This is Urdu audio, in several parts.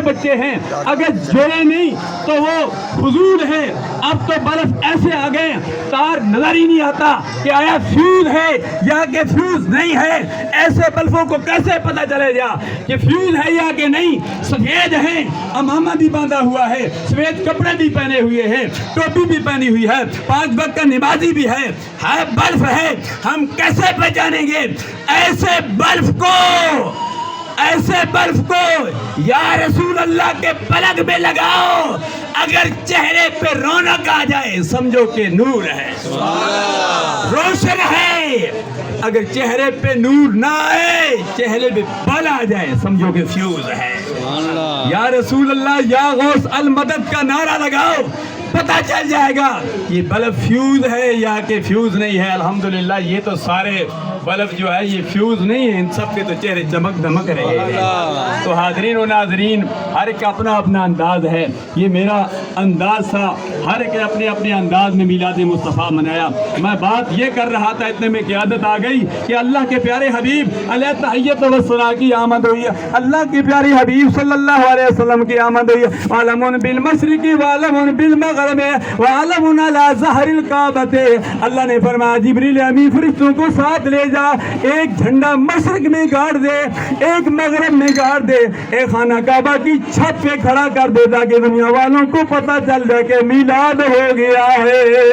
بچے ہیں، اگر جوڑے نہیں تو وہ فضول ہے۔ اب تو بلب ایسے آ گئے تار نظر ہی نہیں آتا کہ آیا فیوز ہے یا کہ فیوز نہیں ہے۔ ایسے بلبوں کو کیسے پتہ چلے گا کہ فیوز ہے یا کہ نہیں؟ سفید ہے، امامہ بھی باندھا ہوا ہے، سفید کپڑے بھی پہنے ہوئے ہیں، ٹوپی بھی پہنی ہوئی ہے، 5 وقت کا نمازی بھی ہے بلب ہے، ہم کیسے پہچانیں گے ایسے بلب کو؟ ایسے بلب کو یا رسول اللہ کے پلک میں لگاؤ، اگر چہرے پہ رونق آ جائے سمجھو کہ نور ہے، روشن ہے۔ اگر چہرے پہ نور نہ آئے، چہرے پہ بل آ جائے سمجھو کہ فیوز ہے۔ یا رسول اللہ یا غوث المدد کا نعرہ لگاؤ، پتہ چل جائے گا یہ بلب فیوز ہے یا کہ فیوز نہیں ہے۔ الحمدللہ یہ تو سارے بلب جو ہے یہ فیوز نہیں ہے، ان سب کے تو چہرے چمک دمک رہے ہیں۔ تو حاضرین و ناظرین، ہر ایک اپنا اپنا انداز ہے، یہ میرا انداز تھا، ہر ایک اپنے اپنے انداز میں میلاد مصطفیٰ منایا۔ میں بات یہ کر رہا تھا، اتنے میں قیادت آ گئی کہ اللہ کے پیارے حبیب علیہ تحیت و ثنا کی آمد ہوئی ہے، اللہ کے پیارے حبیب صلی اللہ علیہ وسلم کی آمد ہوئی ہے۔ عالمون بالمشرق وعالمون بالمغرب وعالمون علی ظہر الکعبۃ۔ اللہ نے فرمایا جبریل امین فرشتوں کو ساتھ لے جا، ایک جھنڈا مشرق میں گاڑ دے، ایک مغرب میں گاڑ دے، ایک خانہ کعبہ کی چھت پہ کھڑا کر دے تاکہ دنیا والوں کو پتہ چل جائے کہ میلاد ہو گیا ہے۔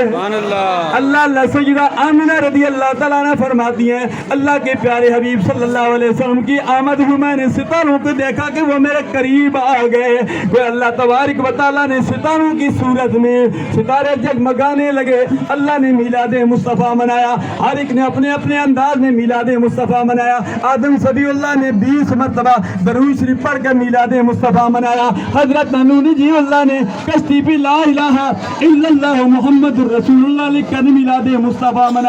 اللہ سیدہ آمنہ رضی اللہ تعالیٰ عنہ فرماتی ہیں اللہ کے پیارے حبیب صلی اللہ علیہ وسلم کی آمد ہوئی، میں نے ستاروں کو دیکھا کہ وہ میرے قریب آ گئے۔ وہ اللہ تبارک و تعالیٰ نے ستاروں کی صورت میں ستارے جگمگانے لگے۔ اللہ نے میلاد مصطفیٰ منایا، ہر ایک نے اپنے اپنے انداز میں میلاد مصطفیٰ منایا۔ آدم صدی اللہ نے 20 مرتبہ درود شریف پڑھ کر میلاد مصطفیٰ منایا۔ حضرت نونی جی اللہ نے کشتی پہ لا الہ الا اللہ محمد الرسول اللہ لکھ کر میلاد مصطفیٰ منایا۔